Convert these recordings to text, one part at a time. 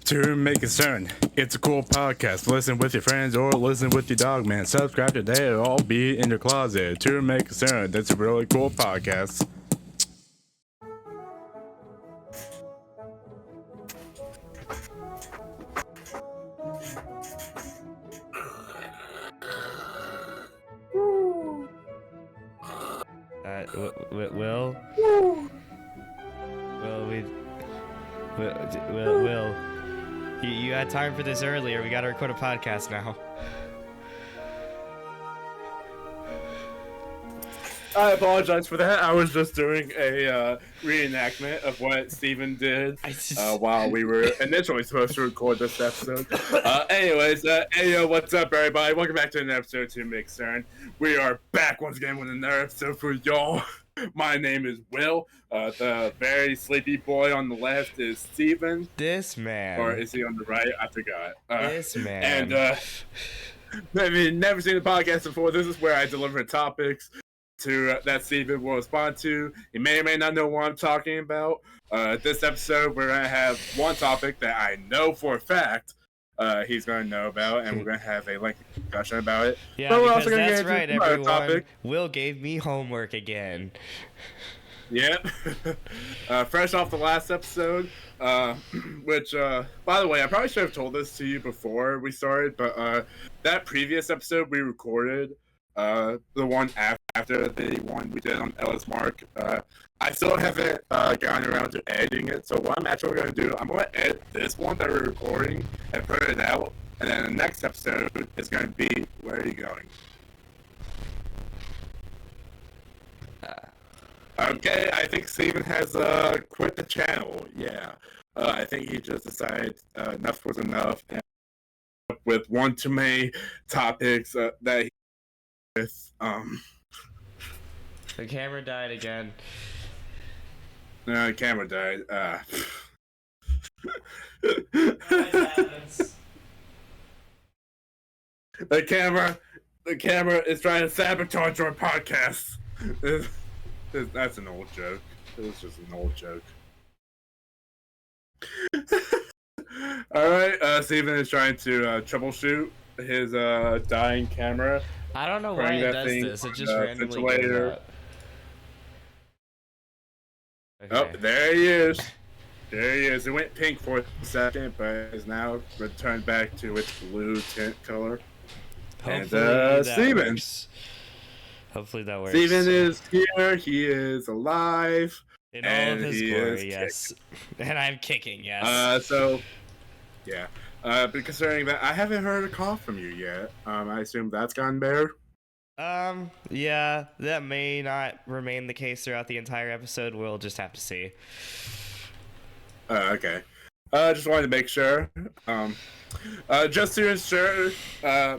To make concern, it's a cool podcast. Listen with your friends or listen with your dog, man. Subscribe today or I'll be in your closet. To make concern, that's a really cool podcast. Will? Will, you had time for this earlier. We gotta record a podcast now. I apologize for that. I was just doing a reenactment of what Steven did while we were initially supposed to record this episode. Anyways, what's up, everybody? Welcome back to another episode to Make Concern. We are back once again with another episode for y'all. My name is Will. The very sleepy boy on the left is Steven. This man. Or is he on the right? I forgot. This man. And if you've never seen the podcast before, this is where I deliver topics that Steven will respond to. You may or may not know what I'm talking about. This episode, we're going to have one topic that I know for a fact he's going to know about, and we're going to have a lengthy discussion about it. Yeah, but we're because also going to that's get right, into everyone. topic. Will gave me homework again. Yep. Fresh off the last episode, which, by the way, I probably should have told this to you before we started, but that previous episode we recorded, the one after the one we did on Ellis Mark, I still haven't gotten around to editing it. So what I'm actually going to do, I'm going to edit this one that we're recording and put it out. And then the next episode is going to be, where are you going? Okay, I think Steven has quit the channel. Yeah. I think he just decided enough was enough. And with one too many topics that he with The camera died again. No, the camera died. The camera is trying to sabotage our podcast. That's an old joke. It's just an old joke. Alright, Steven is trying to troubleshoot his dying camera. I don't know why it does this. It just randomly goes out. Okay. Oh, there he is. There he is. It went pink for a second, but is now returned back to its blue tint color. Hopefully and that Steven. works. Hopefully that works. Steven is here. He is alive. In all of his glory, yes. And I'm kicking, yes. Yeah. But considering that, I haven't heard a call from you yet. I assume that's gotten better. Yeah, that may not remain the case throughout the entire episode. We'll just have to see. Okay. Just wanted to make sure. Just to ensure,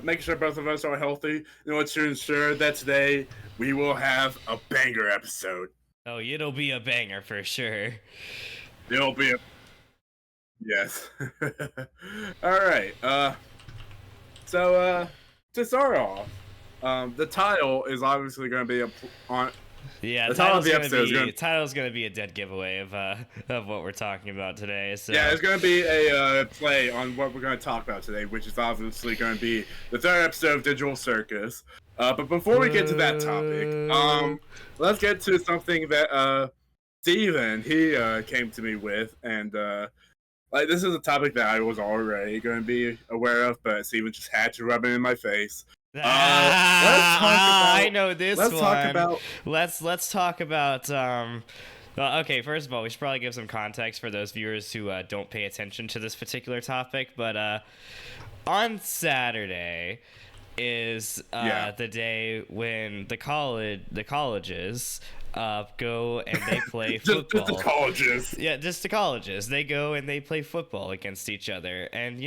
make sure both of us are healthy. In order to ensure that today we will have a banger episode. Oh, it'll be a banger for sure. It'll be a... Yes. Alright, so, to start off, the title is obviously going to be Yeah, the title of the episode is title's gonna be a dead giveaway of what we're talking about today. So yeah, it's gonna be a play on what we're gonna talk about today, which is obviously gonna be the third episode of Digital Circus. But before we get to that topic, let's get to something that Steven he came to me with, and this is a topic that I was already gonna be aware of, but Steven just had to rub it in my face. Let's talk about, I know this let's one. Talk about, let's talk about okay, first of all, we should probably give some context for those viewers who don't pay attention to this particular topic, but on Saturday is the day when the colleges go and they play football. Just the colleges. Yeah, just the colleges. They go and they play football against each other. And,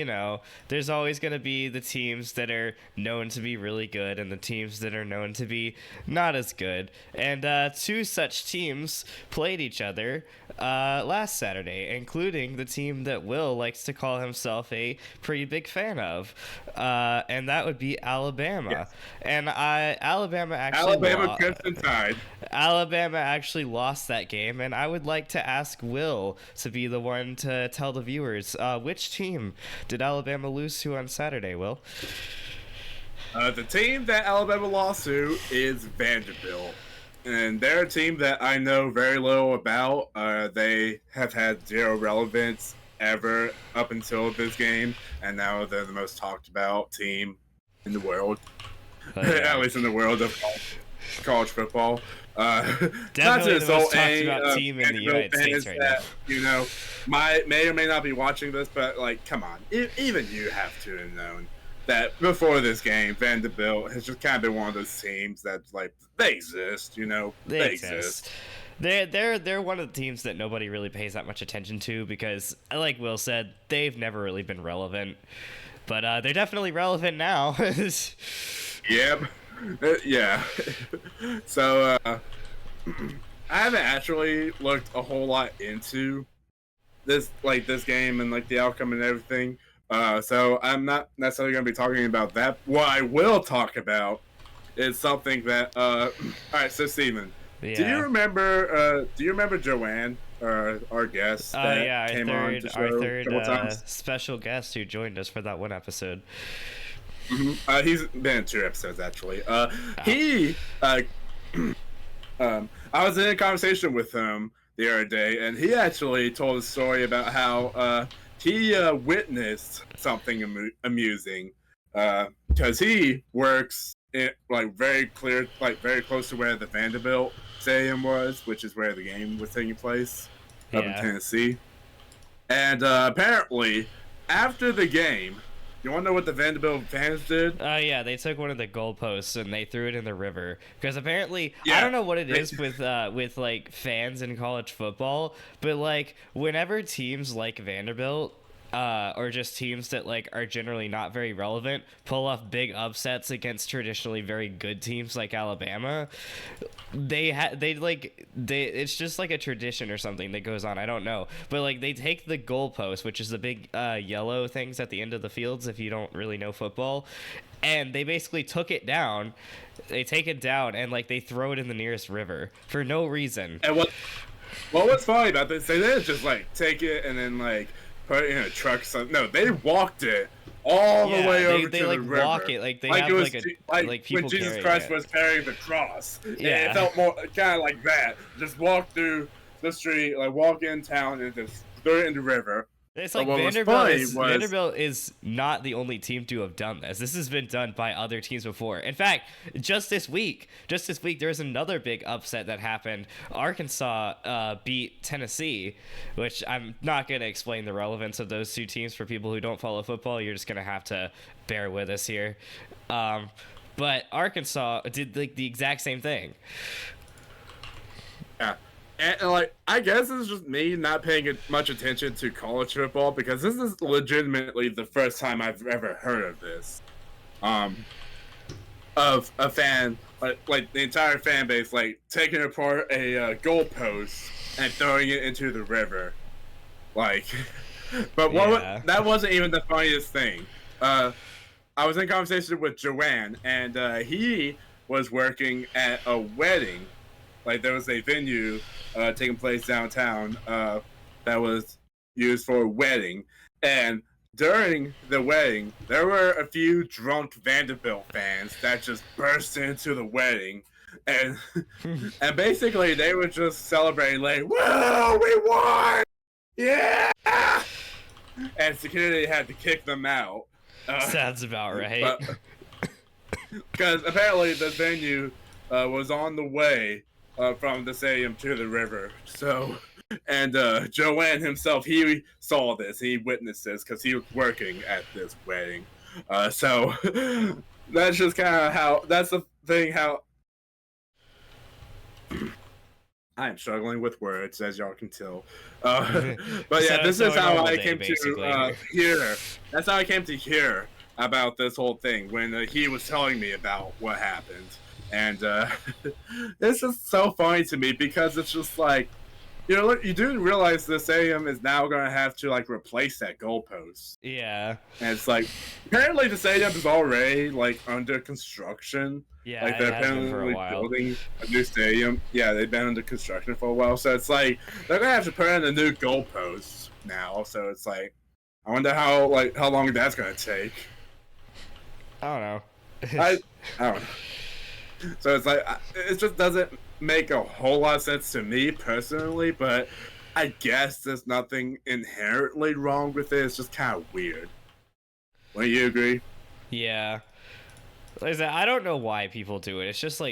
there's always going to be the teams that are known to be really good and the teams that are known to be not as good. And two such teams played each other last Saturday, including the team that Will likes to call himself a pretty big fan of. And that would be Alabama. Yes. And Alabama actually Crimson Tide. Alabama Alabama actually lost that game, and I would like to ask Will to be the one to tell the viewers which team did Alabama lose to on Saturday, Will? The team that Alabama lost to is Vanderbilt. And they're a team that I know very little about. They have had zero relevance ever up until this game, and now they're the most talked about team in the world. Oh, yeah. At least in the world of college football. Definitely the most talked about team in the United States right now. You know, may or may not be watching this, but like, come on, even you have to have known that before this game, Vanderbilt has just kind of been one of those teams that's like, they exist, you know, they exist. They're one of the teams that nobody really pays that much attention to because, like Will said, they've never really been relevant. But they're definitely relevant now. Yep. Yeah. So, I haven't actually looked a whole lot into this game and like the outcome and everything. So I'm not necessarily going to be talking about that. What I will talk about is something that. All right, so Steven, yeah. do you remember Joanne, our guest that came on the show our third a couple times? special guest who joined us for that one episode? Mm-hmm. He's been in 2 episodes actually. I was in a conversation with him the other day, and he actually told a story about how he witnessed something amusing because he works in very close to where the Vanderbilt Stadium was, which is where the game was taking place up in Tennessee. And apparently, after the game, you want to know what the Vanderbilt fans did? Yeah, they took one of the goalposts and they threw it in the river. Because apparently, I don't know what it is with like fans in college football, but like whenever teams like Vanderbilt or just teams that like are generally not very relevant pull off big upsets against traditionally very good teams like Alabama, it's just like a tradition or something that goes on. I don't know, but like they take the goalpost, which is the big yellow things at the end of the fields if you don't really know football, and they basically took it down. They take it down and like they throw it in the nearest river for no reason. And what was funny about this? They didn't just like take it and then like put it in a truck. No, they walked it all the way over to the river. They walk it like they have like people when Jesus Christ was carrying the cross. Yeah, it felt more kind of like that. Just walk through the street, like walk in town, and just throw it in the river. It's like Vanderbilt is not the only team to have done this. This has been done by other teams before. In fact, just this week, there's another big upset that happened. Arkansas beat Tennessee, which I'm not going to explain the relevance of those two teams for people who don't follow football. You're just going to have to bear with us here. But Arkansas did like the exact same thing. Yeah. And like, I guess it's just me not paying much attention to college football because this is legitimately the first time I've ever heard of this. Of a fan, like the entire fan base, like taking apart a goalpost and throwing it into the river. Like, but that wasn't even the funniest thing. I was in conversation with Joanne, and he was working at a wedding. Like, there was a venue taking place downtown that was used for a wedding. And during the wedding, there were a few drunk Vanderbilt fans that just burst into the wedding. And and basically, they were just celebrating, like, whoa, we won! Yeah! And security had to kick them out. Sounds about right. Because apparently the venue was on the way from the stadium to the river. So, and Joanne himself, he saw this. He witnessed this because he was working at this wedding. So that's just kind of how. That's the thing. How I'm struggling with words, as y'all can tell. But yeah, this is how I came to hear. That's how I came to hear about this whole thing when he was telling me about what happened. And this is so funny to me because it's just like, You know, you do realize the stadium is now going to have to like replace that goalpost. Yeah. And it's like apparently the stadium is already like under construction. Yeah, Like it they're has been for a apparently while. building a new stadium. Yeah, they've been under construction for a while. So it's like they're gonna have to put in a new goalpost now. So it's like I wonder how long that's gonna take. I don't know. I don't know. So it's like it just doesn't make a whole lot of sense to me personally, but I guess there's nothing inherently wrong with it. It's just kind of weird. Wouldn't you agree? Yeah. Like I said, I don't know why people do it. It's just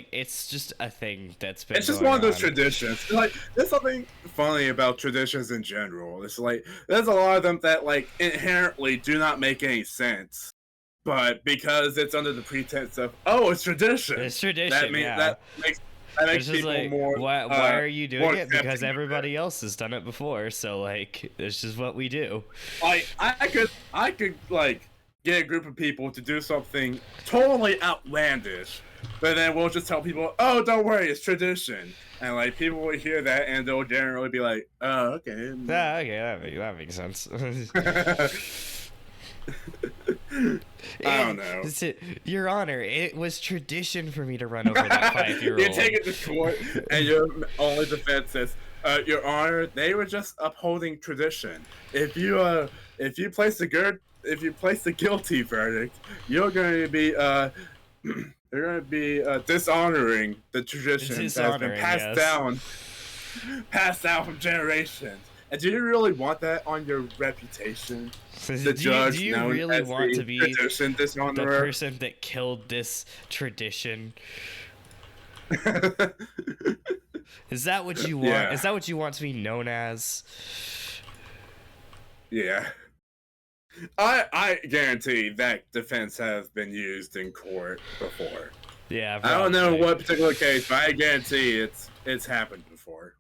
a thing that's been. It's just going one of those on. traditions. Like there's something funny about traditions in general. It's like there's a lot of them that like inherently do not make any sense. But because it's under the pretense of it's tradition. It's tradition. That makes people like, more. Why are you doing it? Because accepting of everybody else has done it before. So like, it's just what we do. Like I could like get a group of people to do something totally outlandish, but then we'll just tell people, "Oh, don't worry, it's tradition," and like people will hear that and they'll generally be like, "Oh, okay." Yeah, okay, that makes sense. I don't know. Your Honor, it was tradition for me to run over that 5-year-old. You take it to court, and your only defense is, Your Honor, they were just upholding tradition. If you place the guilty verdict, you're going to be dishonoring the tradition that's been passed down from generations. And do you really want that on your reputation? The judge, do you really want to be the dishonorer? person that killed this tradition? Is that what you want? Yeah. Is that what you want to be known as? Yeah. I guarantee that defense has been used in court before. Yeah, I don't know probably. what particular case, but I guarantee it's happened before.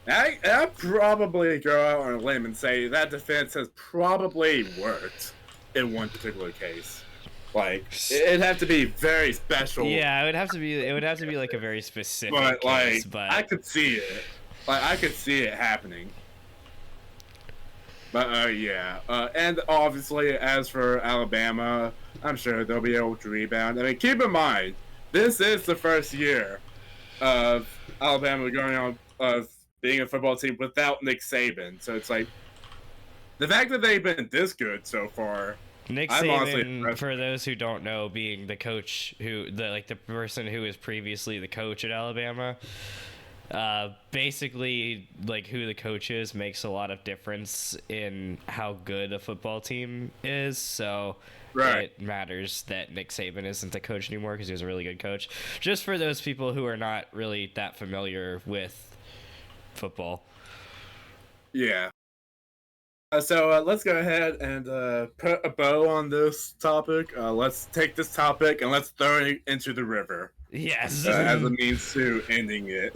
I probably go out on a limb and say that defense has probably worked in one particular case. Like it'd have to be very special. Yeah, it would have to be like a very specific but case, like but I could see it. Like I could see it happening. But yeah. And obviously as for Alabama, I'm sure they'll be able to rebound. I mean, keep in mind, this is the first year of Alabama going on of being a football team without Nick Saban. So it's like the fact that they've been this good so far. Nick Saban, for those who don't know, being the coach the person who was previously the coach at Alabama, basically like who the coach is makes a lot of difference in how good a football team is. So it matters that Nick Saban isn't the coach anymore because he was a really good coach. Just for those people who are not really that familiar with football. Yeah. So let's go ahead and put a bow on this topic. Let's take this topic and let's throw it into the river. Yes. As a means to ending it.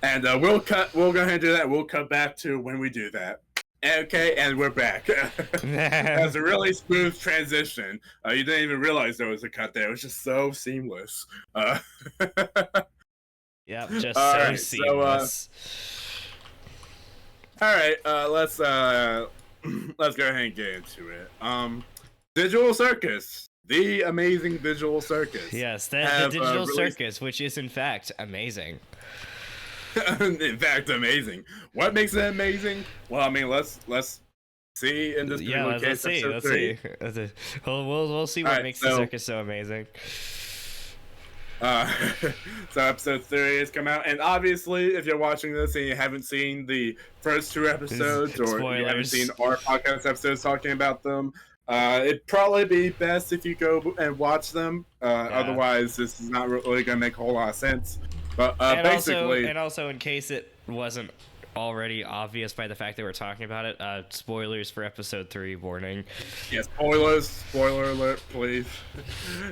And we'll go ahead and do that. We'll cut back to when we do that. Okay, and we're back. That was a really smooth transition. You didn't even realize there was a cut there. It was just so seamless. Yep, just seamless. All right, let's go ahead and get into it. Digital Circus, the amazing Digital Circus. Yes, the Digital Circus, which is in fact amazing. In fact, amazing. What makes it amazing? Well, I mean, let's see in this. Yeah, let's see. We'll see what makes the circus so amazing. So episode 3 has come out, and obviously if you're watching this and you haven't seen the first 2 episodes or you haven't seen our podcast episodes talking about them, it'd probably be best if you go and watch them. Otherwise this is not really gonna make a whole lot of sense. But basically, also in case it wasn't already obvious by the fact that we're talking about it, spoilers for episode 3 warning. Yeah, spoiler alert, please.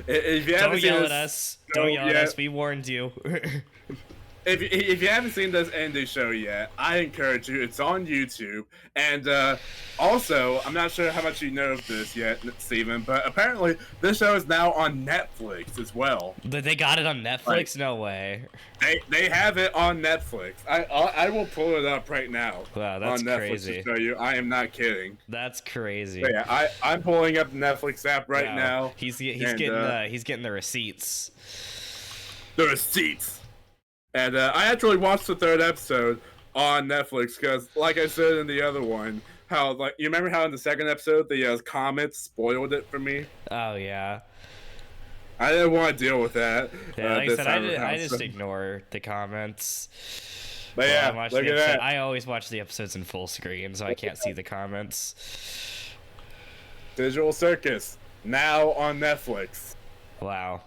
If you Don't yell at us. Don't yell at us. We warned you. if you haven't seen this indie show yet, I encourage you. It's on YouTube, and also, I'm not sure how much you know of this yet, Steven, but apparently this show is now on Netflix as well. They got it on Netflix? Like, no way. They have it on Netflix. I will pull it up right now. Wow, that's on Netflix crazy. to show you. I am not kidding. That's crazy. But yeah, I'm pulling up the Netflix app right Wow. now. He's getting the receipts. The receipts. And I actually watched the 3rd episode on Netflix because, like I said in the other one, how like you remember how in the 2nd episode the comments spoiled it for me. Oh yeah. I didn't want to deal with that. Yeah, like I said, I just ignore the comments. But yeah, look at that. I always watch the episodes in full screen, so I can't see the comments. Digital Circus, now on Netflix. Wow.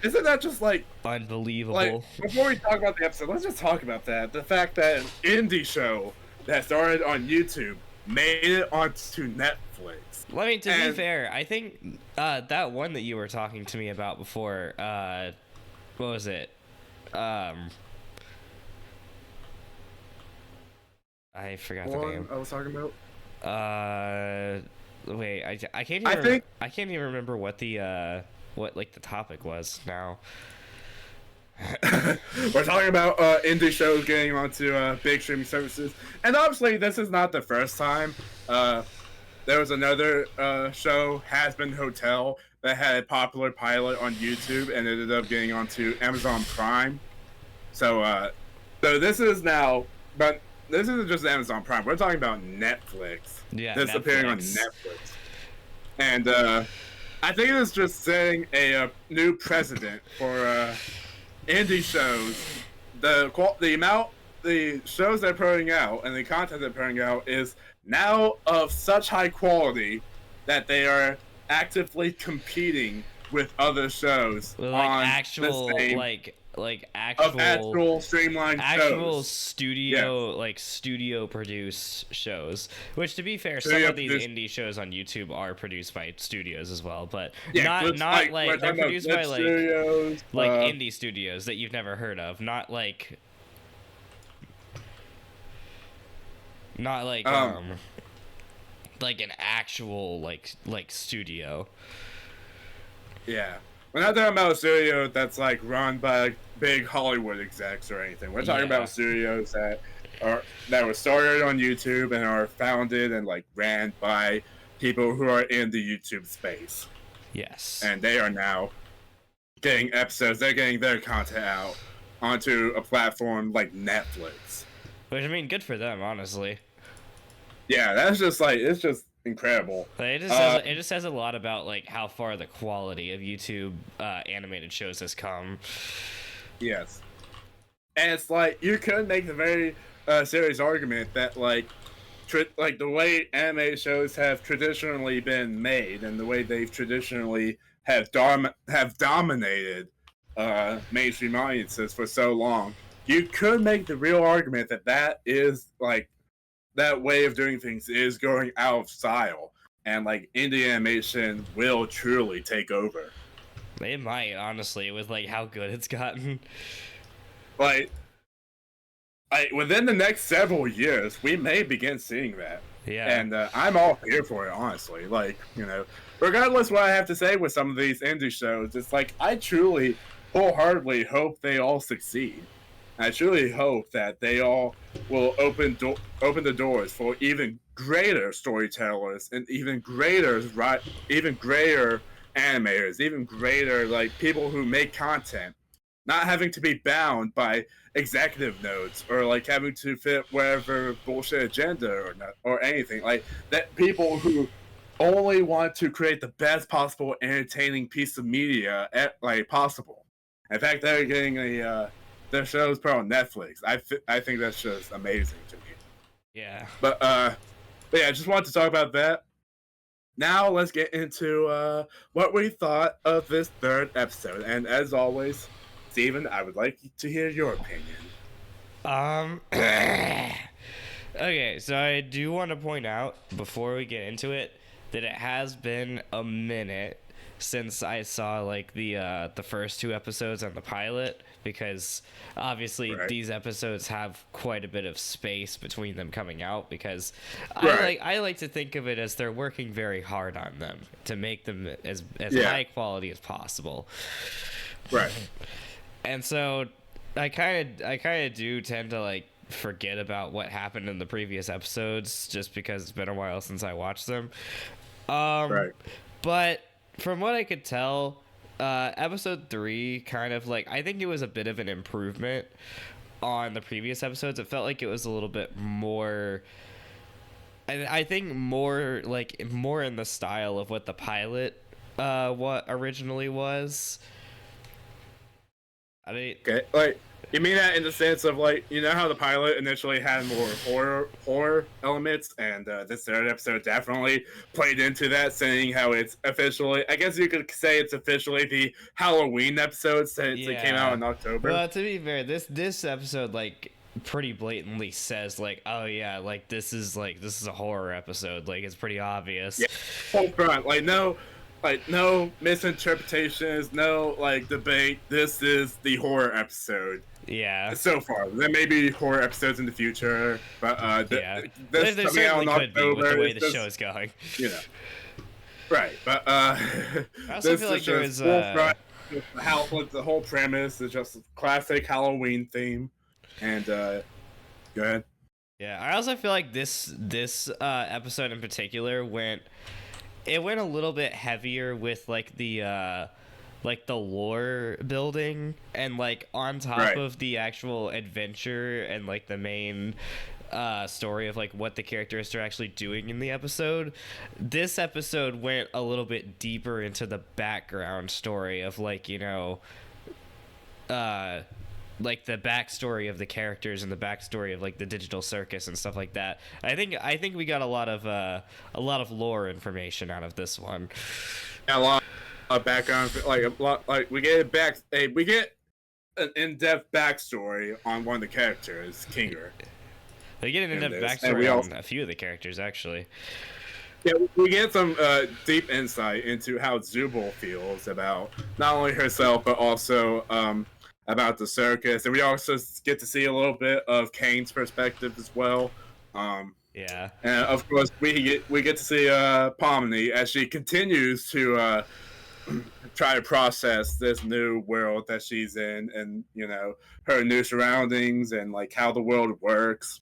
Isn't that just like unbelievable? Like, before we talk about the episode, let's just talk about that. The fact that an indie show that started on YouTube made it onto Netflix. Well, I mean, to be fair, I think that one that you were talking to me about before, what was it? I forgot the name. I was talking about. Wait, I can't even. I can't even remember what the topic was now. We're talking about indie shows getting onto big streaming services, and obviously this is not the first time. There was another show, Has Been Hotel, that had a popular pilot on YouTube and ended up getting onto Amazon Prime. So this is now, but this isn't just Amazon Prime. We're talking about Netflix. Yeah, this appearing on Netflix, and I think it's just setting a new precedent for indie shows. The shows they're putting out and the content they're putting out is now of such high quality that they are actively competing with other shows with on actual the same, actual streamlined shows. studio produced shows, which to be fair, some of these indie shows on YouTube are produced by studios as well, but not they're produced by studios, indie studios that you've never heard of, not like an actual like studio. Yeah. We're not talking about a studio that's like run by big Hollywood execs or anything. We're talking about studios that were started on YouTube and are founded and like ran by people who are in the YouTube space. Yes. And they are now getting episodes. They're getting their content out onto a platform like Netflix. Which, I mean, good for them, honestly. Yeah, that's just like, it's just incredible. It just says a lot about like how far the quality of YouTube animated shows has come. Yes. And it's like, you could make the very serious argument that like the way anime shows have traditionally been made and the way they've traditionally have dominated mainstream audiences for so long, you could make the real argument that is like that way of doing things is going out of style, and like indie animation will truly take over. It might, honestly, with like how good it's gotten. Like within the next several years, we may begin seeing that. Yeah. And I'm all here for it, honestly. Like, you know, regardless what I have to say with some of these indie shows, it's like I truly, wholeheartedly hope they all succeed. I truly hope that they all will open the doors for even greater storytellers and even greater animators, even greater like people who make content, not having to be bound by executive notes or like having to fit whatever bullshit agenda or anything like that. People who only want to create the best possible entertaining piece of media possible. In fact, they're getting their show's put on Netflix. I think that's just amazing to me. Yeah. But yeah, I just wanted to talk about that. Now let's get into what we thought of this 3rd episode. And as always, Steven, I would like to hear your opinion. Okay, so I do want to point out before we get into it that it has been a minute since I saw like the first two episodes on the pilot, because obviously Right. these episodes have quite a bit of space between them coming out, because Right. I like to think of it as they're working very hard on them to make them as Yeah. high quality as possible. Right. And so I kind of do tend to like forget about what happened in the previous episodes just because it's been a while since I watched them. Right. But from what I could tell, episode 3 kind of like, I think it was a bit of an improvement on the previous episodes. It felt like it was a little bit more, and I think more in the style of what the pilot what originally was. Okay, like, you mean that in the sense of, like, you know how the pilot initially had more horror elements, and this third episode definitely played into that, saying how it's officially, I guess you could say it's officially the Halloween episode since it came out in October. Well, to be fair, this episode like pretty blatantly says like, oh yeah, like this is a horror episode. Like it's pretty obvious. Yeah, whole front, like no misinterpretations, no like debate. This is the horror episode. Yeah. So far, there may be horror episodes in the future, but yeah, this there coming out in certainly could be with the way the just, show's going. You know, right? But I also this feel like is there just was how like, the whole premise is just a classic Halloween theme, and go ahead. Yeah, I also feel like this episode in particular went a little bit heavier with like the lore building, and like on top of the actual adventure and like the main story of like what the characters are actually doing in the episode. This episode went a little bit deeper into the background story of like, you know, like the backstory of the characters and the backstory of like the digital circus and stuff like that. I think we got a lot of lore information out of this one. A lot of background, like a lot, like we get an in-depth backstory on one of the characters, Kinger. They get an in-depth backstory on a few of the characters, actually. Yeah, we get some deep insight into how Zubul feels about not only herself but also about the circus, and we also get to see a little bit of Kane's perspective as well. Yeah, and of course we get to see Pomni as she continues to try to process this new world that she's in, and you know, her new surroundings and like how the world works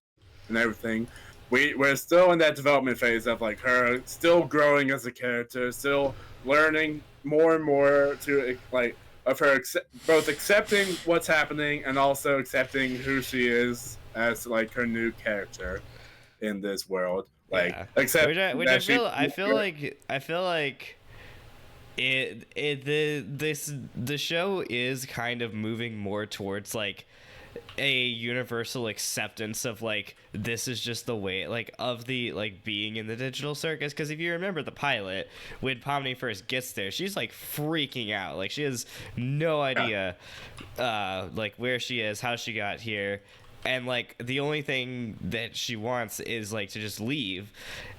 and everything. We're still in that development phase of like her still growing as a character, still learning more and more to like of her both accepting what's happening and also accepting who she is as like her new character in this world. Like, yeah. Except I feel like the show is kind of moving more towards like a universal acceptance of like, this is just the way like of the like being in the digital circus. Because if you remember the pilot, when Pomni first gets there, she's like freaking out, like she has no idea like where she is, how she got here, and like the only thing that she wants is like to just leave.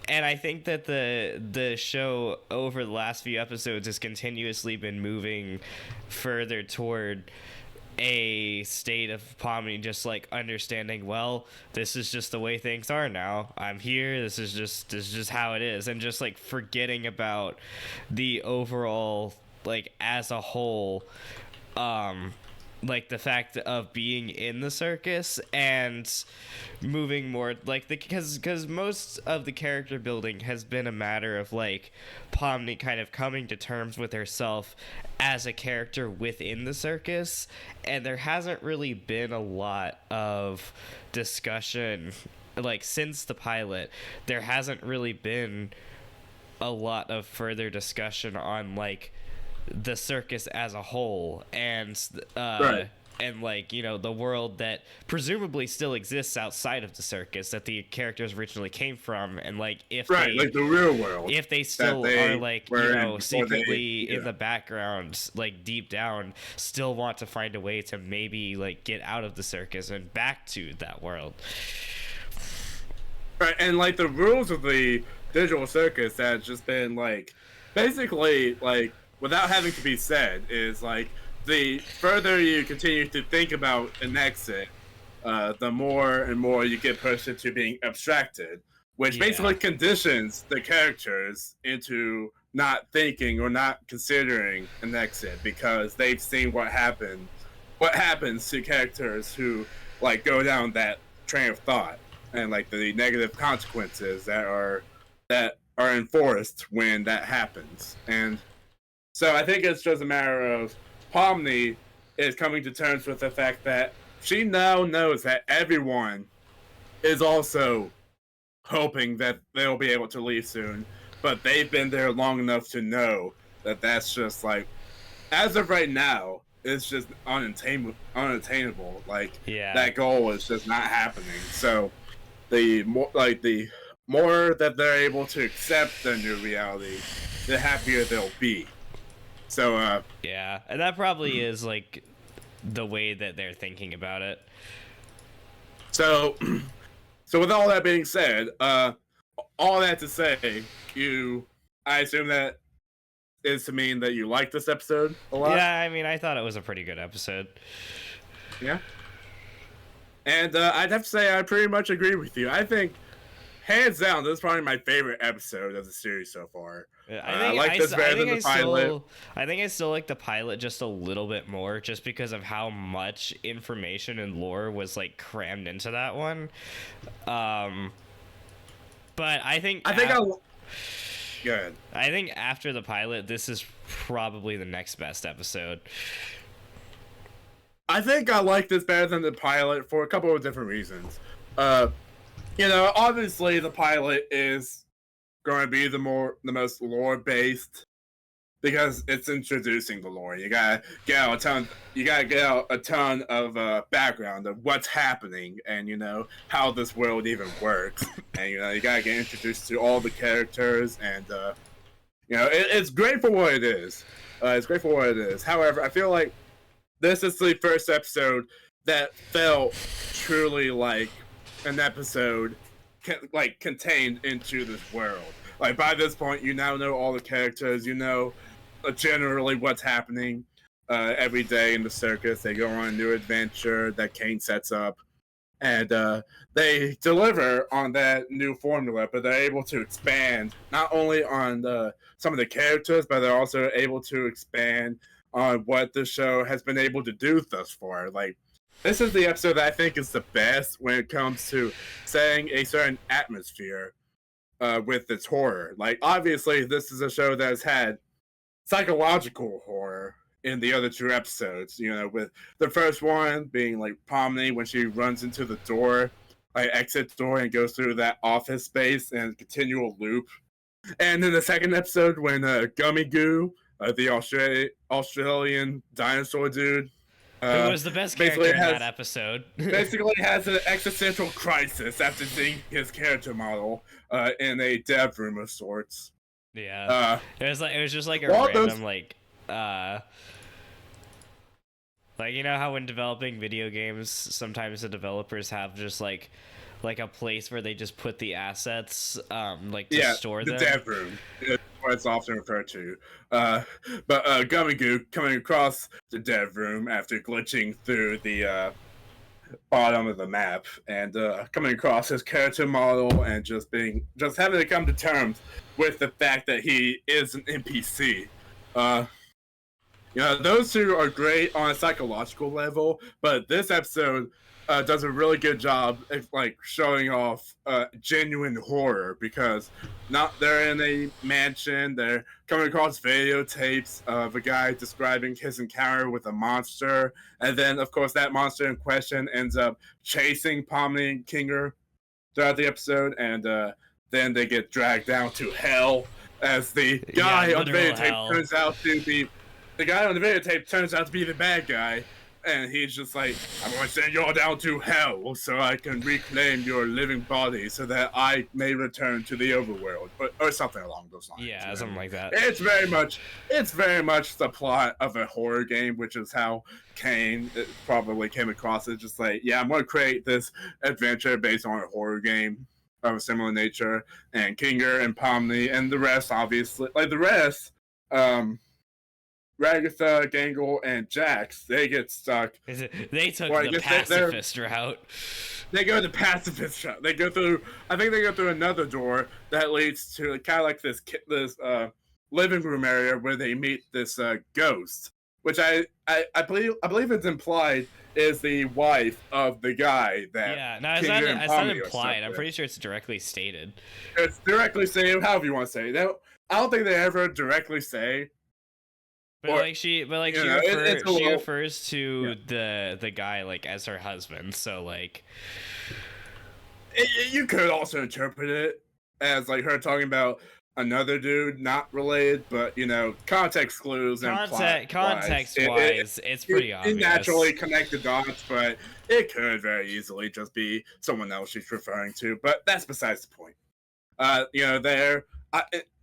And I think that the show over the last few episodes has continuously been moving further toward a state of Pomni just like understanding, well, this is just the way things are now. I'm here. This is just how it is, and just like forgetting about the overall like as a whole, like the fact of being in the circus and moving more like because most of the character building has been a matter of like Pomni kind of coming to terms with herself as a character within the circus, and there hasn't really been a lot of discussion like since the pilot. There hasn't really been a lot of further discussion on like the circus as a whole, and and like, you know, the world that presumably still exists outside of the circus that the characters originally came from, and like if like the real world, if they still are like, you know, secretly in the background, like deep down, still want to find a way to maybe like get out of the circus and back to that world. Right, and like the rules of the digital circus has just been like basically like without having to be said, is like the further you continue to think about an exit, the more and more you get pushed into being abstracted, which Yeah. basically conditions the characters into not thinking or not considering an exit because they've seen what happens to characters who like go down that train of thought and like the negative consequences that are enforced when that happens. And so I think it's just a matter of Pomni is coming to terms with the fact that she now knows that everyone is also hoping that they'll be able to leave soon, but they've been there long enough to know that that's just like, as of right now, it's just unattainable. Like Yeah. that goal is just not happening. So the more that they're able to accept the new reality, the happier they'll be. So Yeah. And that probably is like the way that they're thinking about it. so so with all that being said, all that to say, I assume that is to mean that you like this episode a lot. Yeah, I mean, I thought it was a pretty good episode. Yeah. And I'd have to say I pretty much agree with you. I think, hands down, this is probably my favorite episode of the series so far. I like this better than the pilot. I think I still like the pilot just a little bit more, just because of how much information and lore was like crammed into that one. But Good. I think after the pilot, this is probably the next best episode. I think I like this better than the pilot for a couple of different reasons. Obviously the pilot is going to be the most lore based because it's introducing the lore. You gotta get out a ton of background of what's happening and how this world even works. And you gotta get introduced to all the characters and it's great for what it is. It's great for what it is. However, I feel like this is the first episode that felt truly like an episode contained into this world. Like by this point, you now know all the characters. You know generally what's happening every day in the circus. They go on a new adventure that Kane sets up, and they deliver on that new formula. But they're able to expand not only on some of the characters, but they're also able to expand on what the show has been able to do thus far. Like, this is the episode that I think is the best when it comes to setting a certain atmosphere with its horror. Like, obviously, this is a show that has had psychological horror in the other two episodes, with the first one being like Pomni when she runs into the door, like exit door and goes through that office space and continual loop. And then the second episode when Gummy Goo, the Australian dinosaur dude, Who was the best character in that episode? basically has an existential crisis after seeing his character model in a dev room of sorts. Yeah, it was just like a random like how when developing video games, sometimes the developers have just like a place where they just put the assets, to store them. The dev room is what it's often referred to. But Gummy Goo coming across the dev room after glitching through the bottom of the map and coming across his character model and just having to come to terms with the fact that he is an NPC. Those two are great on a psychological level, but this episode does a really good job of showing off genuine horror because they're in a mansion, they're coming across videotapes of a guy describing his encounter with a monster, and then of course that monster in question ends up chasing Pomni and Kinger throughout the episode, and then they get dragged down to hell as the guy on the videotape turns out to be the bad guy, and he's just like, I'm going to send you all down to hell so I can reclaim your living body so that I may return to the overworld, or something along those lines. Yeah, something like that. It's very much the plot of a horror game, which is how Kane probably came across it. Just like, yeah, I'm going to create this adventure based on a horror game of a similar nature, and Kinger and Pomni and the rest, obviously, Ragatha, Gangle, and Jax, they get stuck. They took Or I the guess pacifist route. they go the pacifist route. They go through. I think they go through another door that leads to kind of like this living room area where they meet this ghost, which I believe it's implied is the wife of the guy that Yeah, no, King it's not implied. I'm pretty sure it's directly stated. It's directly saying however you want to say it. I don't think they ever directly say. But Or, like she refers to the guy like as her husband. So like, you could also interpret it as like her talking about another dude not related, but context clues and context wise, it's pretty obvious. It naturally connect the dots, but it could very easily just be someone else she's referring to. But that's besides the point.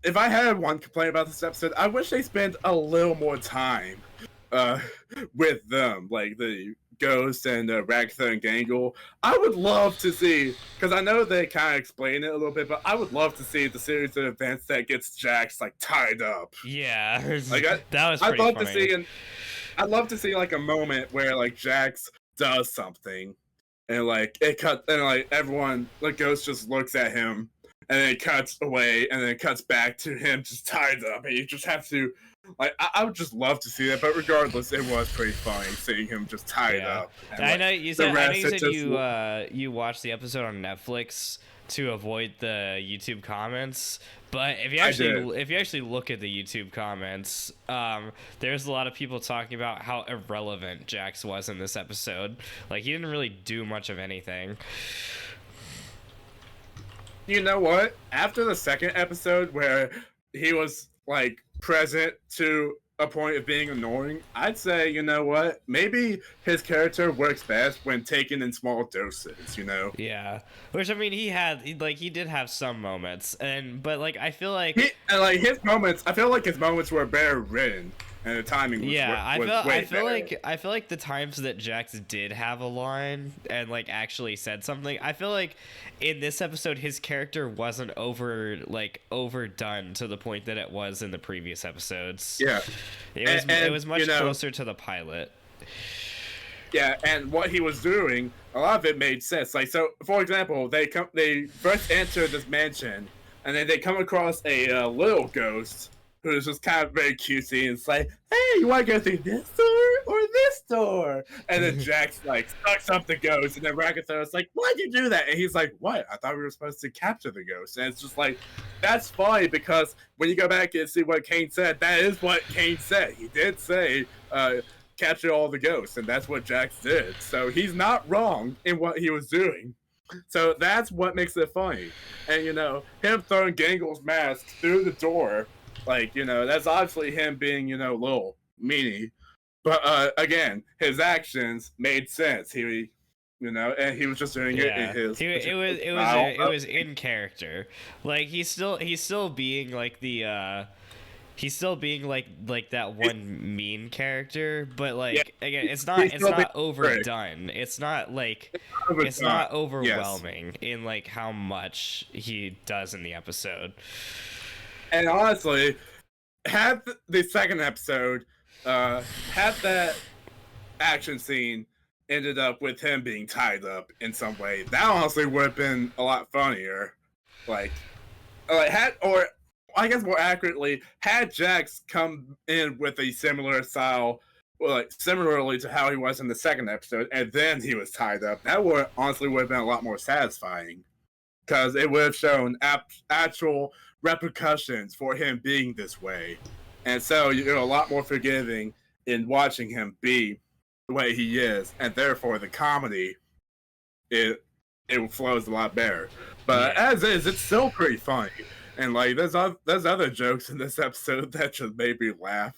If I had one complaint about this episode, I wish they spent a little more time with them, like the Ghost and Ragatha and Gangle. I would love to see, because I know they kind of explain it a little bit, but I would love to see the series of events that gets Jax like tied up. Yeah, that was pretty funny. I'd love to see like a moment where like Jax does something, and like everyone, like Ghost just looks at him. And then it cuts away, and then it cuts back to him just tied up, and you just have to, like, I would just love to see that. But regardless, it was pretty funny seeing him just tied up. And, I know you said you watched the episode on Netflix to avoid the YouTube comments, but if you actually look at the YouTube comments, there's a lot of people talking about how irrelevant Jax was in this episode. Like, he didn't really do much of anything. You know what? After the second episode where he was like present to a point of being annoying, I'd say, you know what? Maybe his character works best when taken in small doses, Yeah. Which, I mean, he did have some moments, but like I feel like his moments were better written. And the timing was I feel like the times that Jax did have a line and like actually said something, I feel like in this episode his character wasn't overdone to the point that it was in the previous episodes. Yeah. It was much closer to the pilot. Yeah, and what he was doing, a lot of it made sense. Like, so for example, they first enter this mansion, and then they come across a little ghost who's just kind of very cutesy, and it's like, hey, you want to go through this door or this door? And then Jax like sucks up the ghost, and then Ragatha's like, why'd you do that? And he's like, what? I thought we were supposed to capture the ghost. And it's just like, that's funny, because when you go back and see what Kane said, that is what Kane said. He did say, capture all the ghosts, and that's what Jax did. So he's not wrong in what he was doing. So that's what makes it funny. And, him throwing Gangle's mask through the door, like, that's obviously him being, a little meanie. But, again, his actions made sense. He, and he was just doing it in his... It was in character. Like, he's still being, like, the, he's still being, like that one mean character, but, like, again, it's not overdone. It's not, like... It's not overwhelming in, like, how much he does in the episode. And honestly, had the second episode, had that action scene ended up with him being tied up in some way, that honestly would have been a lot funnier. I guess more accurately, had Jax come in with a similar style, similarly to how he was in the second episode, and then he was tied up, that would have been a lot more satisfying, because it would have shown actual repercussions for him being this way. And so you're a lot more forgiving in watching him be the way he is, and therefore the comedy it flows a lot better. But as is, it's still pretty funny. And like there's other jokes in this episode that just made me laugh.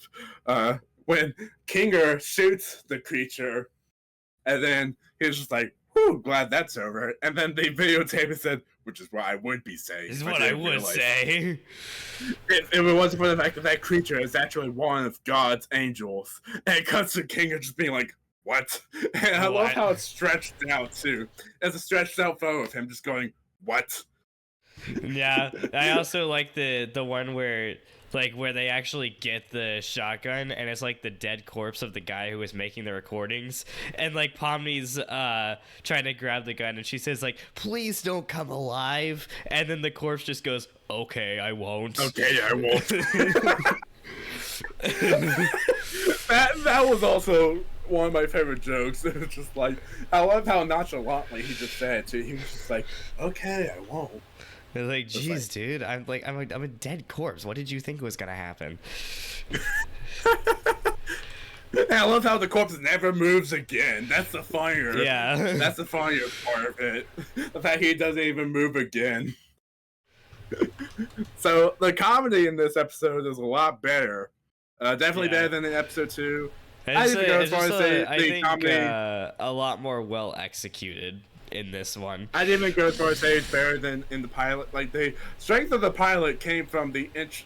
When Kinger shoots the creature, and then he's just like, whew, glad that's over. And then they videotape and said, which is what I would be saying. This is what I would say. If it wasn't for the fact that creature is actually one of God's angels. And it cuts to Kinger just being like, what? And I love how it's stretched out, too. It's a stretched out photo of him just going, what? Yeah, I also like the one where like where they actually get the shotgun and it's like the dead corpse of the guy who was making the recordings, and like Pomni's trying to grab the gun and she says like, please don't come alive, and then the corpse just goes, okay, I won't. Okay, I won't. that was also one of my favorite jokes. It was just like, I love how nonchalantly he just said it too. He was just like, okay, I won't. They're like, geez, dude, I'm a dead corpse. What did you think was gonna happen? And I love how the corpse never moves again. That's the funnier. Yeah. That's the funnier part of it. The fact he doesn't even move again. So the comedy in this episode is a lot better. Definitely better than in episode 2. I didn't go as far as say the comedy. A lot more well executed in this one. I didn't even go as far as say it's better than in the pilot. Like, the strength of the pilot came from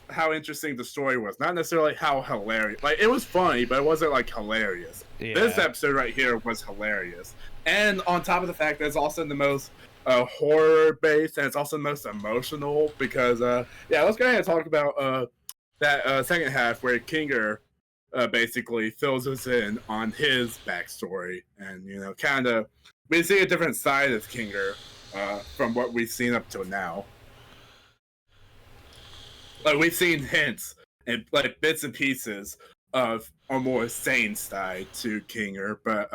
how interesting the story was, not necessarily how hilarious. Like, it was funny, but it wasn't like hilarious. Yeah. This episode right here was hilarious, and on top of the fact that it's also the most horror based, and it's also the most emotional because let's go ahead and talk about that second half where Kinger basically fills us in on his backstory, and kind of we see a different side of Kinger from what we've seen up till now. Like, we've seen hints and like bits and pieces of a more sane side to Kinger, but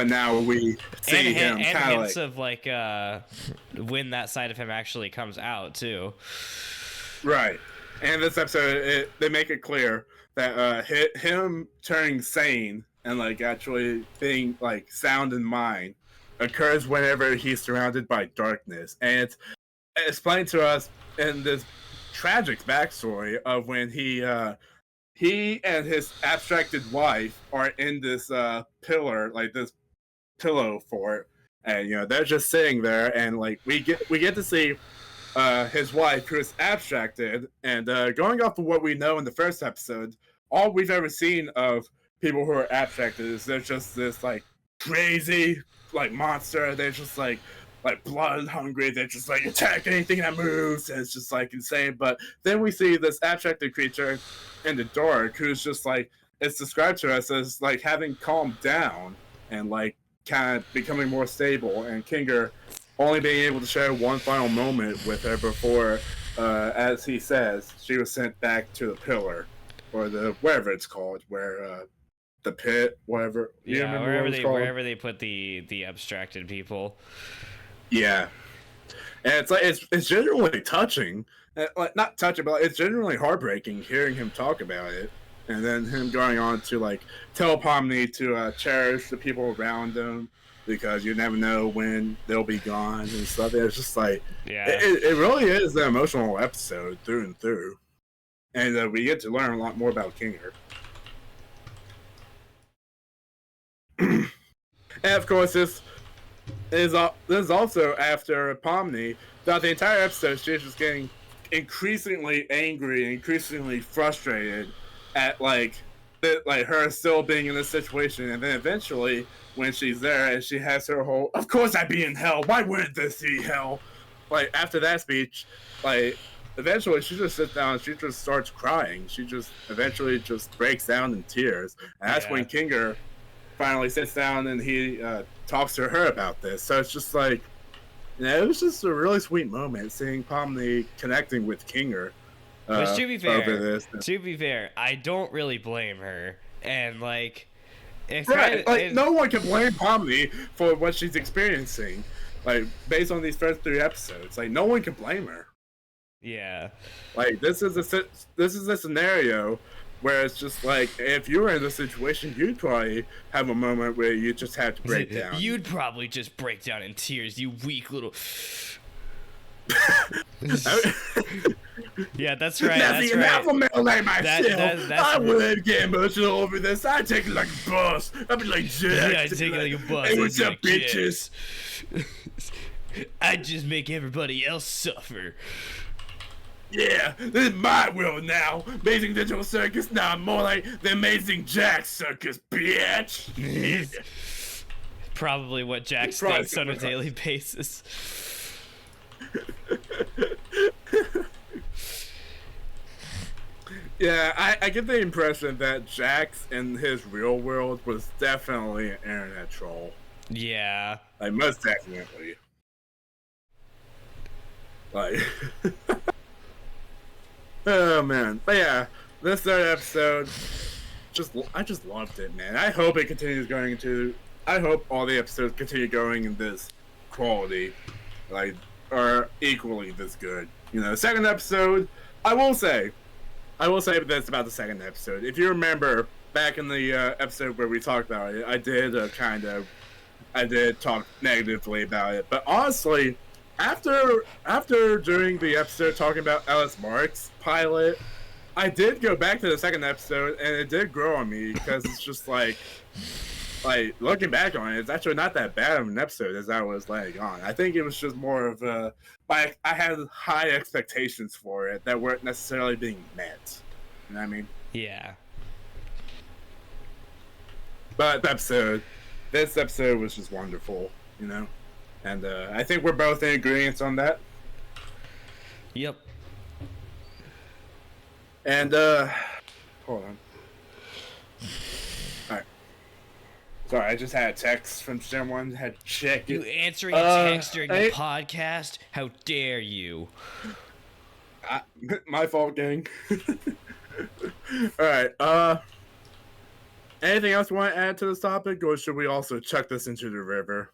now we see him kind of hints of like when that side of him actually comes out too. Right, and this episode they make it clear that him turning sane and like actually being like sound in mind occurs whenever he's surrounded by darkness, and it's explained to us in this tragic backstory of when he and his abstracted wife are in this pillar, like this pillow fort, and they're just sitting there, and like we get to see his wife, who is abstracted, and going off of what we know in the first episode, all we've ever seen of people who are abstracted is they're just this like crazy like monster. They're just like blood hungry. They're just like attack anything that moves, and it's just like insane. But then we see this abstracted creature in the dark who's just like, it's described to us as like having calmed down and like kind of becoming more stable, and Kinger only being able to share one final moment with her before, as he says, she was sent back to the pillar, or the wherever it's called, where the pit, whatever. Yeah, wherever they put the abstracted people. Yeah, and it's like it's genuinely touching, like not touching, but it's genuinely heartbreaking hearing him talk about it, and then him going on to like tell Pomni to cherish the people around him, because you never know when they'll be gone and stuff. It's just like, it really is an emotional episode through and through, and we get to learn a lot more about Kinger. And of course, this is also after Pomni. Throughout the entire episode, she's just getting increasingly angry, increasingly frustrated at like her still being in this situation, and then eventually, when she's there and she has her whole, of course I'd be in hell, why wouldn't this be hell? Like, after that speech, like, eventually she just sits down and she just starts crying. She just eventually just breaks down in tears. And that's when Kinger finally sits down and he talks to her about this. So it's just like, it was just a really sweet moment seeing Pomni connecting with Kinger. But to be fair, I don't really blame her. And like, no one can blame Pomni for what she's experiencing. Like, based on these first 3 episodes, like, no one can blame her. Yeah. Like, this is a scenario where it's just like, if you were in this situation, you'd probably have a moment where you just have to break down. You'd probably just break down in tears, you weak little. Yeah, that's right. That's right. Half a male like myself, I wouldn't get emotional over this. I'd take it like a boss. I'd be like, Jack. Yeah, I'd take it like a boss. Hey, what's up, bitches? I'd just make everybody else suffer. Yeah, this is my world now. Amazing Digital Circus, now more like the Amazing Jack Circus, bitch. Probably what Jack thinks on a daily basis. Yeah, I get the impression that Jax in his real world was definitely an internet troll. Yeah. Like, most definitely. Like, oh man. But yeah, this third episode, I just loved it, man. I hope it continues going into. I hope all the episodes continue going in this quality, like, are equally this good. You know, second episode, I will say, this about the second episode. If you remember back in the episode where we talked about it, I did talk negatively about it. But honestly, after during the episode talking about Ellis Mark's pilot, I did go back to the second episode and it did grow on me because it's just like looking back on it, it's actually not that bad of an episode as I was laying on. I think it was just more of a I had high expectations for it that weren't necessarily being met. You know what I mean? Yeah. But this episode was just wonderful, you know? And I think we're both in agreement on that. Yep. And, hold on. Alright. Sorry, I just had a text from someone, had to check it. You answering a text during the podcast? How dare you? My fault, gang. Alright, anything else you want to add to this topic, or should we also chuck this into the river?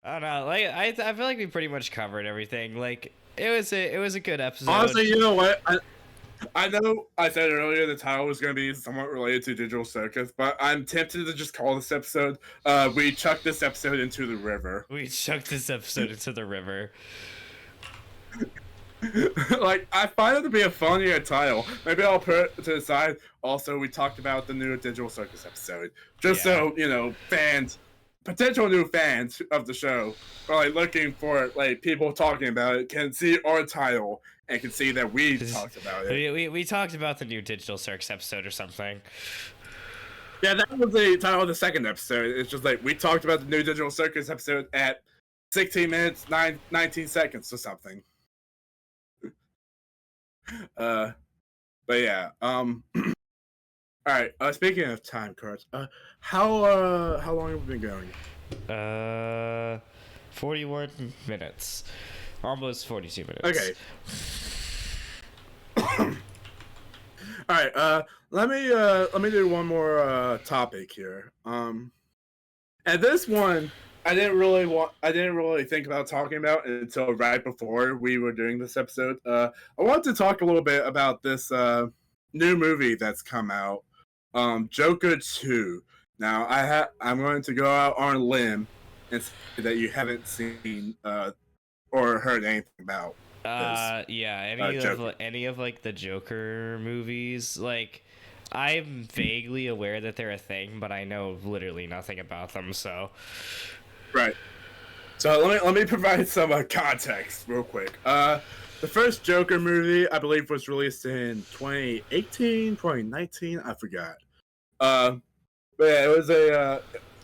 I don't know. Like I feel like we pretty much covered everything. Like it was a good episode. Honestly, you know what? I know I said earlier the title was going to be somewhat related to Digital Circus, but I'm tempted to just call this episode, we chucked this episode into the river. We chucked this episode into the river. Like, I find it to be a funnier title. Maybe I'll put it to the side. Also, we talked about the new Digital Circus episode. Just so, you know, potential new fans of the show are like looking for like people talking about it can see our title and can see that we talked about it. We talked about the new Digital Circus episode or something. Yeah, that was the title of the second episode. It's just like we talked about the new Digital Circus episode at 16 minutes 19 seconds or something. But yeah, all right, speaking of time cards, how long have we been going? 41 minutes. Almost 42 minutes. Okay. All right, let me do one more topic here. And this one I didn't really think about talking about until right before we were doing this episode. I wanted to talk a little bit about this new movie that's come out, Joker 2. Now I'm going to go out on a limb and say that you haven't seen or heard anything about this. Yeah, any of like the Joker movies, like I'm vaguely aware that they're a thing, but I know literally nothing about them, so right. So let me provide some context real quick. The first Joker movie, I believe, was released in 2018, 2019, I forgot. But yeah, it was a.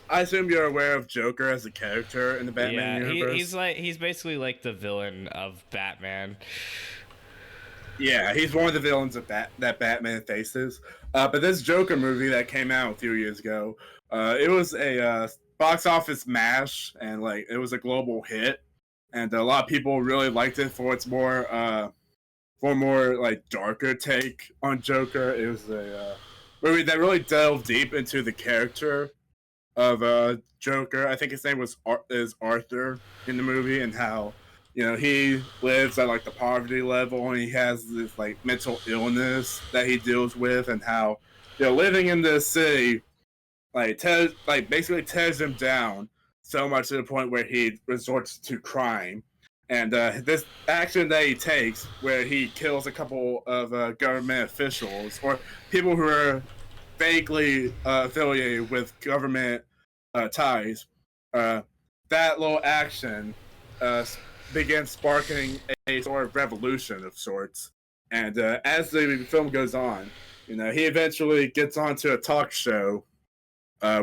I assume you're aware of Joker as a character in the Batman universe. He's basically like the villain of Batman. Yeah, he's one of the villains of that Batman faces. But this Joker movie that came out a few years ago, it was a box office mash, and like it was a global hit, and a lot of people really liked it for its more like darker take on Joker. It was a movie that really delved deep into the character of Joker. I think his name is Arthur in the movie, and how, you know, he lives at like the poverty level and he has this like mental illness that he deals with, and how, you know, living in this city basically tears him down so much to the point where he resorts to crime. And this action that he takes, where he kills a couple of government officials or people who are vaguely affiliated with government ties, that little action begins sparking a sort of revolution of sorts. And as the film goes on, you know, he eventually gets onto a talk show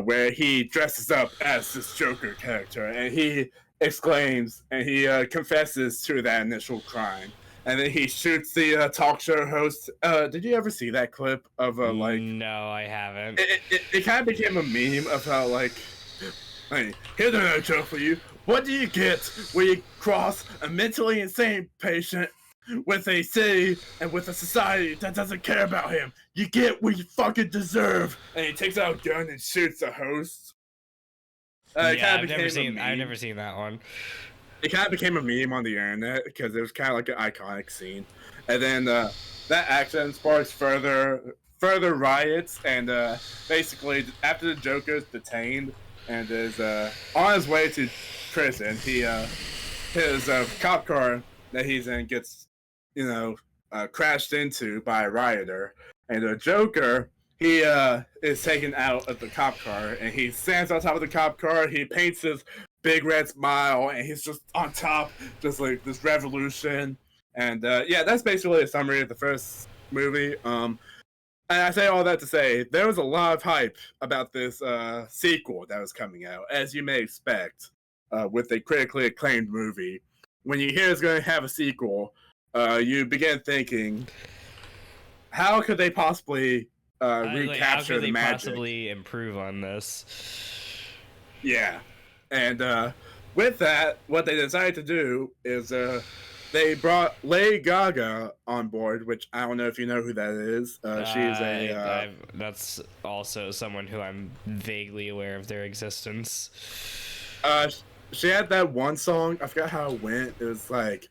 where he dresses up as this Joker character, and he exclaims and he confesses to that initial crime. and then he shoots the talk show host. Did you ever see that clip of like? No, I haven't. It kind of became a meme of how like, hey, here's another joke for you. What do you get when you cross a mentally insane patient with a city and with a society that doesn't care about him? You get what you fucking deserve. And he takes out a gun and shoots the host. Yeah, I've never seen that one. It kind of became a meme on the internet because it was kind of like an iconic scene, and then that action sparks further riots, and basically after the Joker's detained and is on his way to prison, his cop car that he's in gets crashed into by a rioter, and the Joker he is taken out of the cop car, and he stands on top of the cop car. He paints his big red smile, and he's just on top, just like this revolution. And yeah, that's basically a summary of the first movie. And I say all that to say there was a lot of hype about this sequel that was coming out, as you may expect, with a critically acclaimed movie. When you hear it's going to have a sequel, you begin thinking, how could they possibly recapture the magic? How could they possibly improve on this? Yeah. And with that, what they decided to do is they brought Lady Gaga on board, which I don't know if you know who that is. That's also someone who I'm vaguely aware of their existence. She had that one song. I forgot how it went. It was like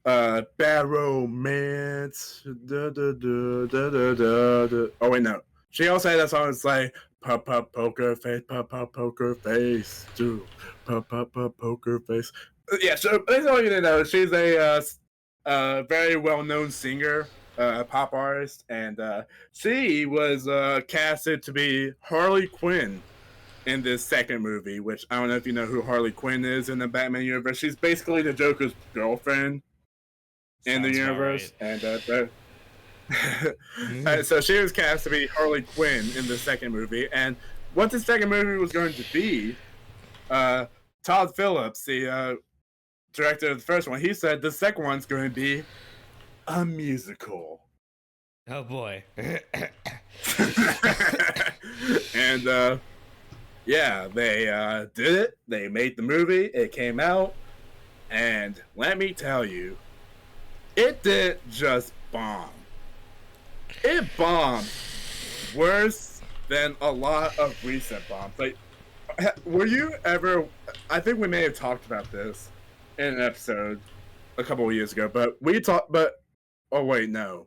Bad Romance. Da, da, da, da, da, da, da. Oh wait, no. She also had that song. It's like pop pop poker face, pop pop poker face, do pop pop pop poker face. Yeah, so that's all you need to know. She's a very well-known singer, pop artist, and she was casted to be Harley Quinn in this second movie. Which I don't know if you know who Harley Quinn is in the Batman universe. She's basically the Joker's girlfriend in the universe, right. And so she was cast to be Harley Quinn in the second movie. And what the second movie was going to be, Todd Phillips, the director of the first one, he said the second one's going to be a musical. Oh boy. And yeah, they did it. They made the movie. It came out, and let me tell you, it didn't just bomb. It bombed worse than a lot of recent bombs. Like, were you ever? I think we may have talked about this in an episode a couple of years ago, but we talked. But oh wait, no,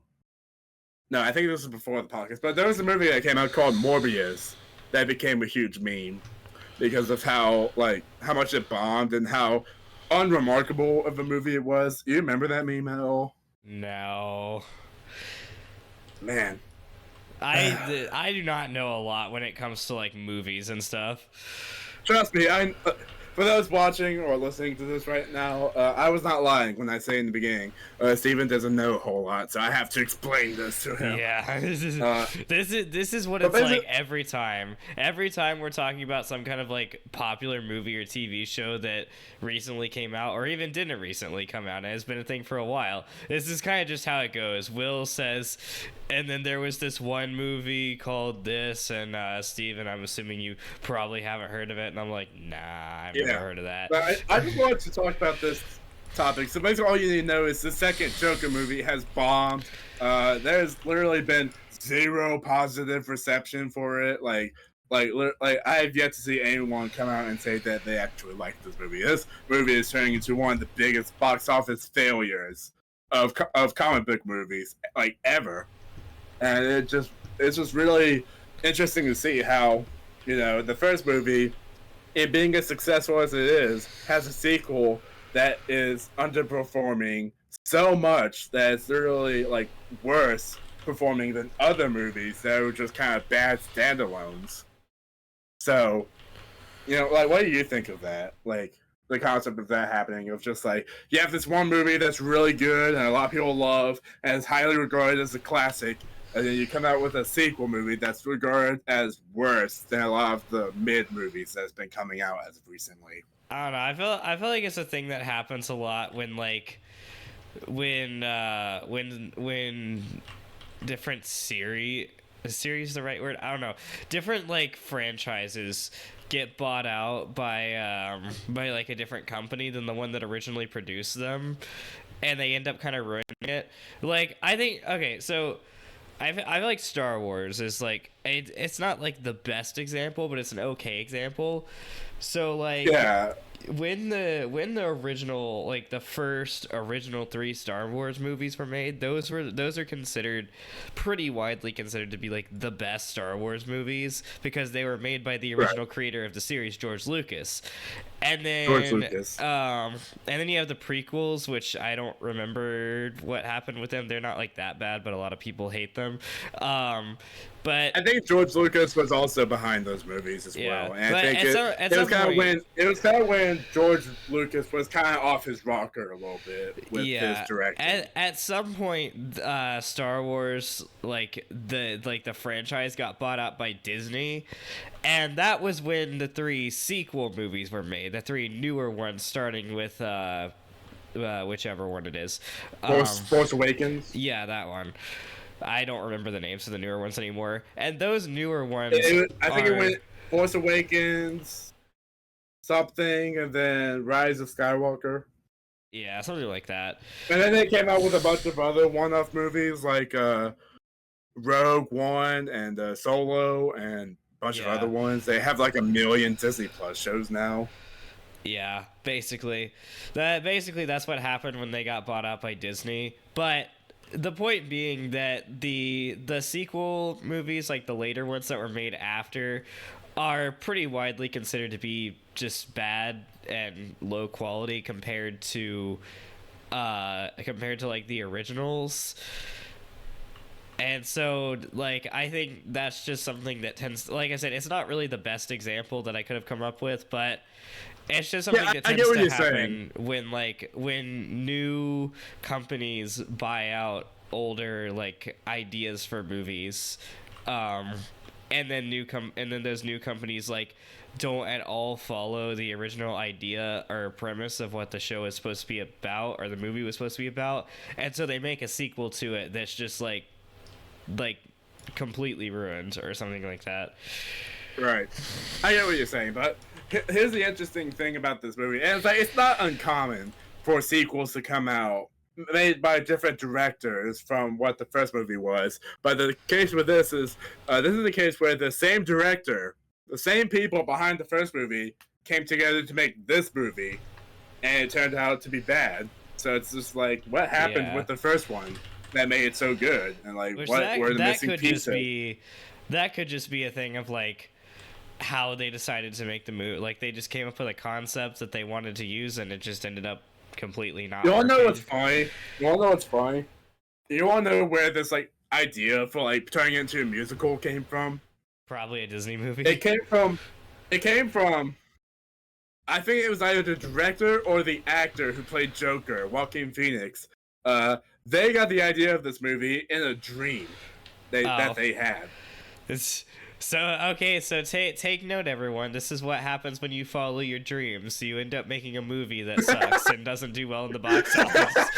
I think this was before the podcast. But there was a movie that came out called Morbius that became a huge meme because of how much it bombed and how unremarkable of a movie it was. You remember that meme at all? No. Man, I do not know a lot when it comes to like movies and stuff. Trust me, for those watching or listening to this right now, I was not lying when I say in the beginning, Steven doesn't know a whole lot, so I have to explain this to him. Yeah, this is what it's like every time. Every time we're talking about some kind of like popular movie or TV show that recently came out, or even didn't recently come out, and has been a thing for a while. This is kind of just how it goes. Will says, and then there was this one movie called this, and Steven, I'm assuming you probably haven't heard of it, and I'm like, nah, I've never heard of that. But I just wanted to talk about this topic. So basically all you need to know is the second Joker movie has bombed. There's literally been zero positive reception for it. Like I have yet to see anyone come out and say that they actually like this movie. This movie is turning into one of the biggest box office failures of comic book movies like ever. And it's just really interesting to see how, the first movie, it being as successful as it is, has a sequel that is underperforming so much that it's literally like worse performing than other movies that were just kind of bad standalones. So, what do you think of that? Like, the concept of that happening, of just like, you have this one movie that's really good and a lot of people love and is highly regarded as a classic, and then you come out with a sequel movie that's regarded as worse than a lot of the mid movies that's been coming out as of recently. I don't know. I feel like it's a thing that happens a lot when like when different series, is series the right word? I don't know. Different like franchises get bought out by like a different company than the one that originally produced them, and they end up kind of ruining it. Like I think okay, so I like Star Wars is like it's not like the best example, but it's an okay example. So like Yeah, when the original like the first original three Star Wars movies were made, those are considered pretty widely considered to be like the best Star Wars movies because they were made by the right. original creator of the series, George Lucas. And George then Lucas. and then you have the prequels, which I don't remember what happened with them. They're not like that bad, but a lot of people hate them. But I think George Lucas was also behind those movies as yeah, well, and I but think at it was some kind of point, when George Lucas was kind of off his rocker a little bit with his yeah, directing. at some point, Star Wars the franchise got bought out by Disney, and that was when the three sequel movies were made. The three newer ones, starting with whichever one it is. Force Awakens. Yeah, that one. I don't remember the names of the newer ones anymore. And those newer ones I think it are went Force Awakens, something, and then Rise of Skywalker. yeah, something like that. And then they came out with a bunch of other one-off movies like Rogue One and Solo and a bunch of other Yeah. ones. They have like a million Disney Plus shows now. Yeah, basically. That's what happened when they got bought out by Disney. But the point being that the sequel movies, like the later ones that were made after, are pretty widely considered to be just bad and low quality compared to like the originals. And so, like, I think that's just something that tends, like I said, it's not really the best example that I could have come up with, but it's just something that I tends get what to you're happen when new companies buy out older like ideas for movies, um, and then those new companies like don't at all follow the original idea or premise of what the show is supposed to be about or the movie was supposed to be about, and so they make a sequel to it that's just like completely ruined or something like that. Right. I get what you're saying, but here's the interesting thing about this movie. And it's like it's not uncommon for sequels to come out made by different directors from what the first movie was. But the case with this is the case where the same director, the same people behind the first movie came together to make this movie, and it turned out to be bad. So it's just like what happened Yeah. with the first one that made it so good, and like Which what were the that missing could pieces? just be that could just be a thing of like how they decided to make the movie. Like they just came up with a concept that they wanted to use, and it just ended up completely not. You wanna know working. what's funny? You wanna know what's funny? You wanna know where this like idea for like turning it into a musical came from? Probably a Disney movie. It came from I think it was either the director or the actor who played Joker, Joaquin Phoenix. They got the idea of this movie in a dream that they had. It's so okay. So take note, everyone. This is what happens when you follow your dreams. You end up making a movie that sucks and doesn't do well in the box office.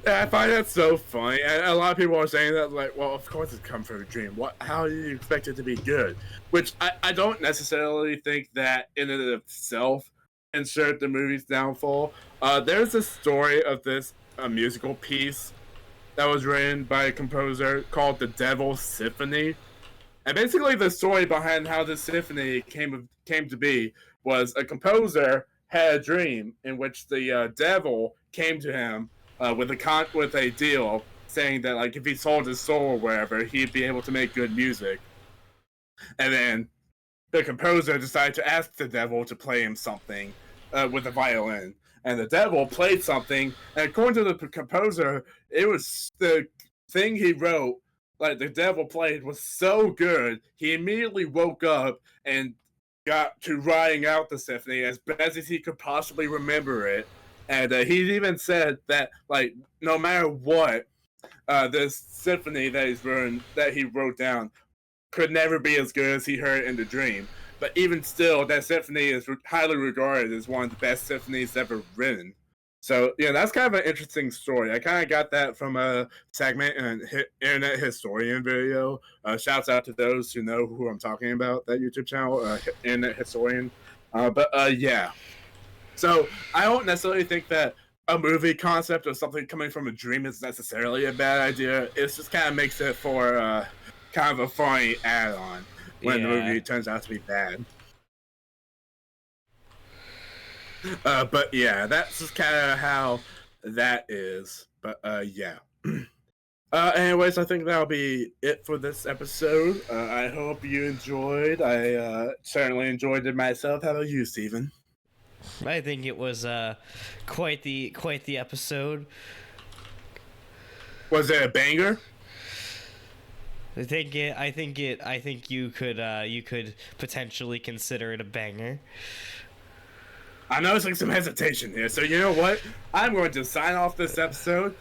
I find that so funny, and a lot of people are saying that, like, well, of course it's come from a dream. How do you expect it to be good? Which I don't necessarily think that in and of itself ensured the movie's downfall. There's a story of this musical piece that was written by a composer called The Devil's Symphony. And basically the story behind how this symphony came to be was a composer had a dream in which the devil came to him with a deal saying that like if he sold his soul or wherever, he'd be able to make good music. And then the composer decided to ask the devil to play him something with a violin. And the devil played something, and according to the composer, it was the thing he wrote, like the devil played, was so good, he immediately woke up and got to writing out the symphony as best as he could possibly remember it. And he even said that, like, no matter what, this symphony that he wrote down could never be as good as he heard in the dream. but even still, that symphony is highly regarded as one of the best symphonies ever written. So yeah, that's kind of an interesting story. I kind of got that from a segment in an internet historian video. Shouts out to those who know who I'm talking about. That YouTube channel, internet historian. Yeah. So I don't necessarily think that a movie concept or something coming from a dream is necessarily a bad idea. It just kind of makes it for kind of a funny add-on when the movie turns out to be bad. But yeah, that's just kind of how that is. But yeah. Anyways, I think that'll be it for this episode. I hope you enjoyed. I certainly enjoyed it myself. How about you, Steven? I think it was quite the episode. Was it a banger? I think you could potentially consider it a banger. I noticing some hesitation here, so you know what? I'm going to sign off this episode.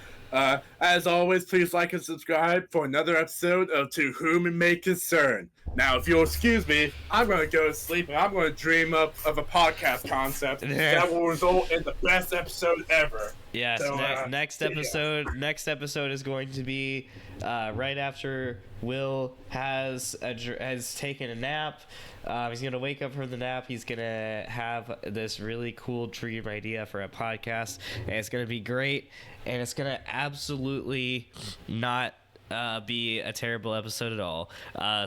As always, please like and subscribe for another episode of To Whom It May Concern. Now, if you'll excuse me, I'm going to go to sleep and I'm going to dream up of a podcast concept that will result in the best episode ever. Yes, so, next episode is going to be right after Will has taken a nap. He's gonna wake up from the nap. He's gonna have this really cool dream idea for a podcast, and it's gonna be great. And it's gonna absolutely not be a terrible episode at all.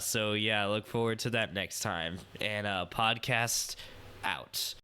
So yeah, look forward to that next time. And podcast out.